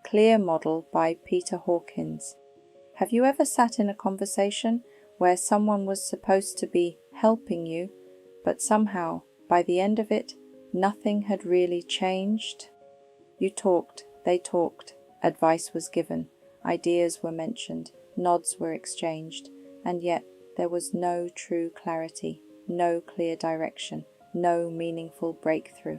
Clear Model by Peter Hawkins. Have you ever sat in a conversation where someone was supposed to be helping you, but somehow, by the end of it, nothing had really changed? You talked, they talked, advice was given, ideas were mentioned, nods were exchanged, and yet there was no true clarity, no clear direction, no meaningful breakthrough.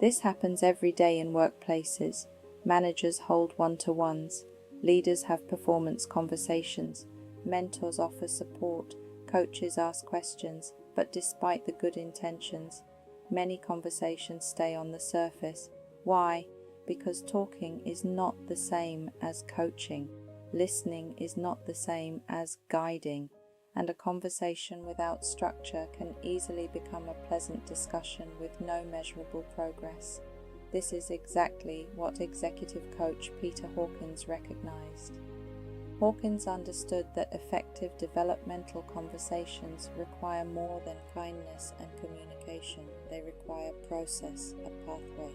This happens every day in workplaces. Managers hold one-to-ones, leaders have performance conversations, mentors offer support, coaches ask questions, but despite the good intentions, many conversations stay on the surface. Why? Because talking is not the same as coaching, listening is not the same as guiding, and a conversation without structure can easily become a pleasant discussion with no measurable progress. This is exactly what executive coach Peter Hawkins recognized. Hawkins understood that effective developmental conversations require more than kindness and communication. They require process, a pathway,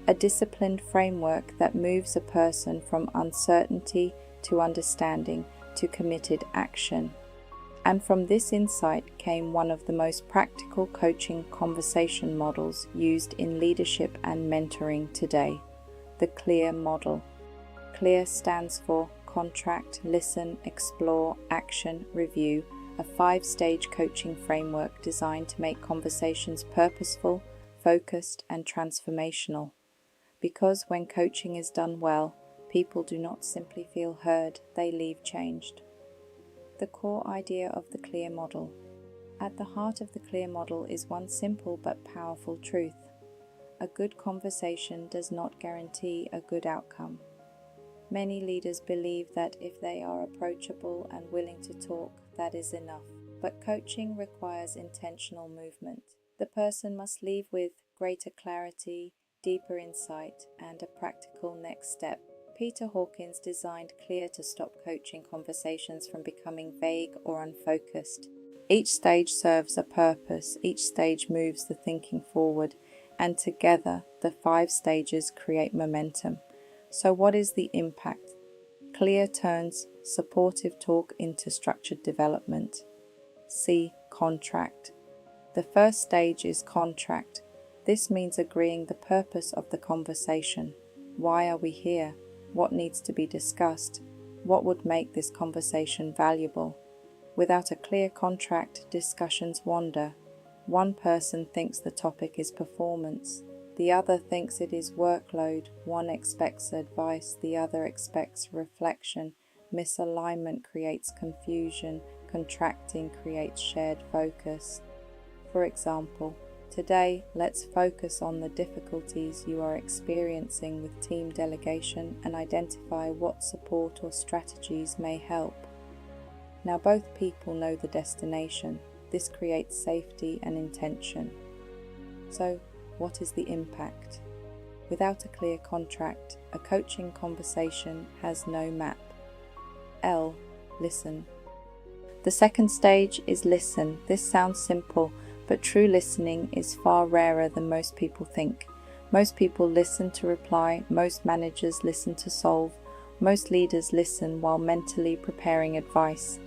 a disciplined framework that moves a person from uncertainty to understanding to committed action. And from this insight came one of the most practical coaching conversation models used in leadership and mentoring today, the CLEAR model. CLEAR stands for Contract, Listen, Explore, Action, Review, a 5-stage coaching framework designed to make conversations purposeful, focused, and transformational. Because when coaching is done well, people do not simply feel heard, they leave changed. The core idea of the CLEAR model. At the heart of the CLEAR model is one simple but powerful truth. A good conversation does not guarantee a good outcome. Many leaders believe that if they are approachable and willing to talk, that is enough. But coaching requires intentional movement. The person must leave with greater clarity, deeper insight, and a practical next step. Peter Hawkins designed CLEAR to stop coaching conversations from becoming vague or unfocused. Each stage serves a purpose, each stage moves the thinking forward, and together the 5 stages create momentum. So what is the impact? CLEAR turns supportive talk into structured development. C. Contract. The first stage is contract. This means agreeing the purpose of the conversation. Why are we here? What needs to be discussed? What would make this conversation valuable? Without a clear contract, discussions wander. One person thinks the topic is performance. The other thinks it is workload. One expects advice. The other expects reflection. Misalignment creates confusion. Contracting creates shared focus. For example, today, let's focus on the difficulties you are experiencing with team delegation and identify what support or strategies may help. Now, both people know the destination. This creates safety and intention. So, what is the impact? Without a clear contract, a coaching conversation has no map. L. Listen. The second stage is listen. This sounds simple, but true listening is far rarer than most people think. Most people listen to reply, most managers listen to solve, most leaders listen while mentally preparing advice.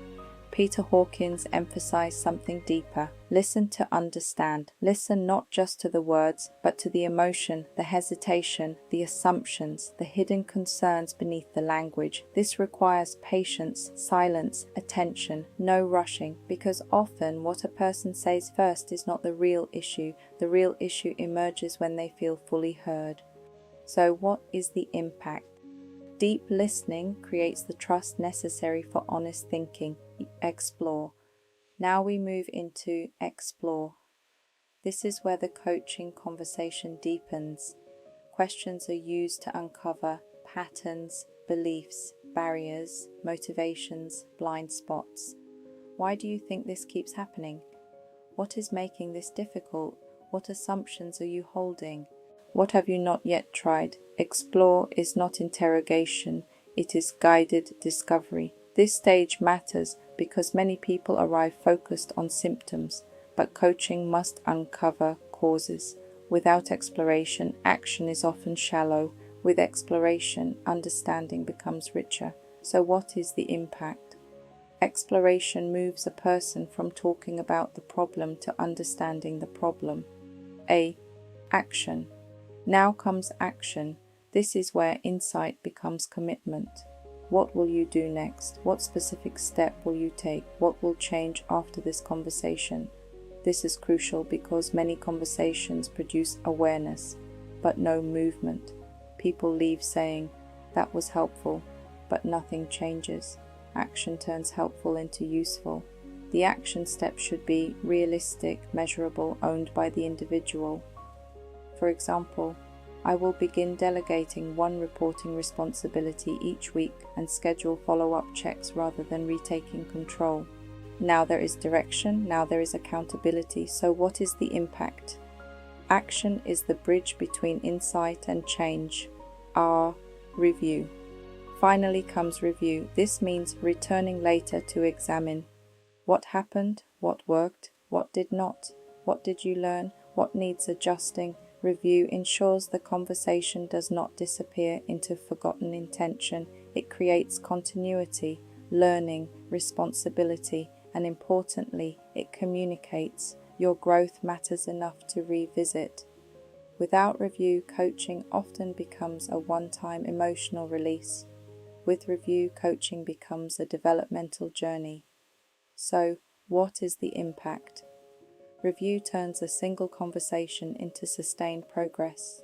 Peter Hawkins emphasized something deeper. Listen to understand. Listen not just to the words, but to the emotion, the hesitation, the assumptions, the hidden concerns beneath the language. This requires patience, silence, attention, no rushing, because often what a person says first is not the real issue. The real issue emerges when they feel fully heard. So what is the impact? Deep listening creates the trust necessary for honest thinking. Explore. Now we move into explore. This is where the coaching conversation deepens. Questions are used to uncover patterns, beliefs, barriers, motivations, blind spots. Why do you think this keeps happening? What is making this difficult? What assumptions are you holding? What have you not yet tried? Explore is not interrogation, it is guided discovery. This stage matters because many people arrive focused on symptoms, but coaching must uncover causes. Without exploration, action is often shallow. With exploration, understanding becomes richer. So what is the impact? Exploration moves a person from talking about the problem to understanding the problem. A. Action. Now comes action. This is where insight becomes commitment. What will you do next? What specific step will you take? What will change after this conversation? This is crucial because many conversations produce awareness, but no movement. People leave saying, "That was helpful," but nothing changes. Action turns helpful into useful. The action step should be realistic, measurable, owned by the individual. For example, I will begin delegating one reporting responsibility each week and schedule follow-up checks rather than retaking control. Now there is direction, now there is accountability. So what is the impact? Action is the bridge between insight and change. R. Review. Finally comes review. This means returning later to examine what happened, what worked, what did not, what did you learn, what needs adjusting. Review ensures the conversation does not disappear into forgotten intention. It creates continuity, learning, responsibility, and importantly, it communicates. Your growth matters enough to revisit. Without review, coaching often becomes a one-time emotional release. With review, coaching becomes a developmental journey. So, what is the impact? Review turns a single conversation into sustained progress.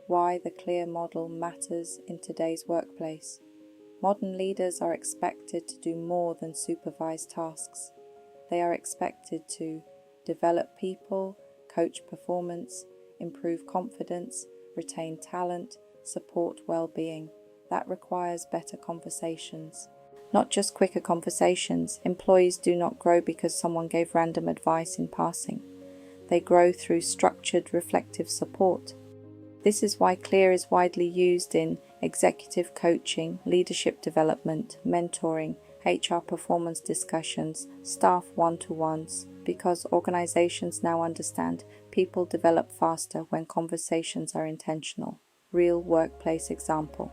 Why the clear model matters in today's workplace. Modern leaders are expected to do more than supervise tasks. They are expected to develop people, coach performance, improve confidence, retain talent, support well-being. That requires better conversations. Not just quicker conversations. Employees do not grow because someone gave random advice in passing. They grow through structured, reflective support. This is why CLEAR is widely used in executive coaching, leadership development, mentoring, HR performance discussions, staff one-to-ones, because organizations now understand people develop faster when conversations are intentional. Real workplace example.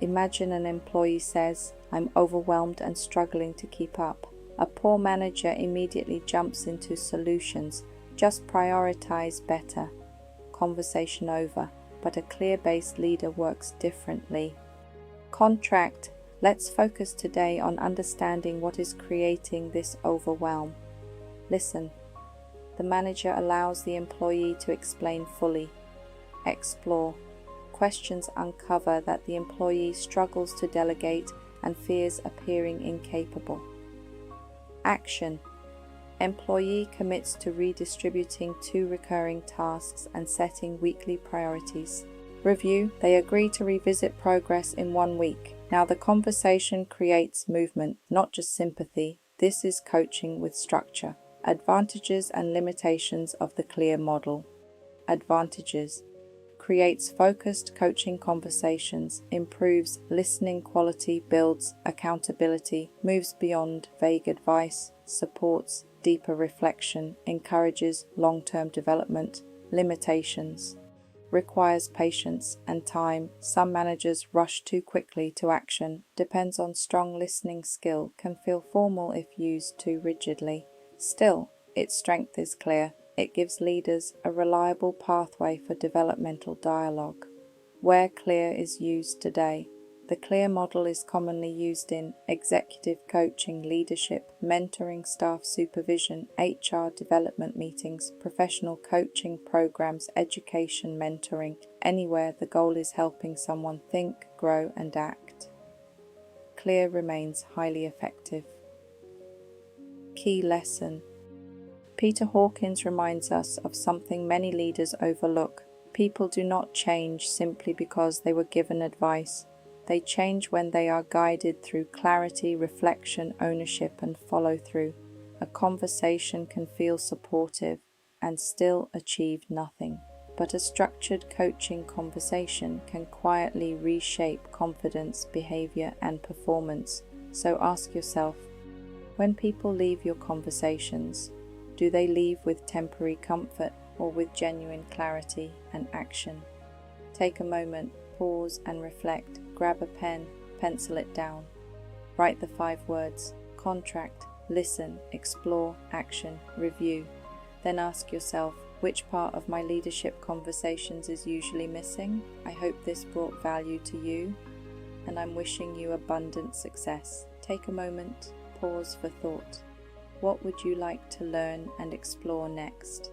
Imagine an employee says, "I'm overwhelmed and struggling to keep up." A poor manager immediately jumps into solutions. Just prioritize better. Conversation over. But a clear-based leader works differently. Contract. Let's focus today on understanding what is creating this overwhelm. Listen. The manager allows the employee to explain fully. Explore. Questions uncover that the employee struggles to delegate and fears appearing incapable. Action. Employee commits to redistributing 2 recurring tasks and setting weekly priorities. Review. They agree to revisit progress in 1 week. Now the conversation creates movement, not just sympathy. This is coaching with structure. Advantages and limitations of the CLEAR model. Advantages. Creates focused coaching conversations, improves listening quality, builds accountability, moves beyond vague advice, supports deeper reflection, encourages long-term development. Limitations. Requires patience and time. Some managers rush too quickly to action. Depends on strong listening skill. Can feel formal if used too rigidly. Still, its strength is clear. It gives leaders a reliable pathway for developmental dialogue. Where CLEAR is used today. The CLEAR model is commonly used in executive coaching, leadership, mentoring, staff supervision, HR development meetings, professional coaching programs, education, mentoring. Anywhere the goal is helping someone think, grow, and act. CLEAR remains highly effective. Key lesson. Peter Hawkins reminds us of something many leaders overlook. People do not change simply because they were given advice. They change when they are guided through clarity, reflection, ownership, and follow-through. A conversation can feel supportive and still achieve nothing, but a structured coaching conversation can quietly reshape confidence, behavior, and performance. So ask yourself, when people leave your conversations, do they leave with temporary comfort or with genuine clarity and action? Take a moment pause and reflect. Grab a pen, pencil it down. Write the 5 words: contract, listen, explore, action, review. Then ask yourself, which part of my leadership conversations is usually missing? I hope this brought value to you, and I'm wishing you abundant success. Take a moment, pause for thought. What would you like to learn and explore next?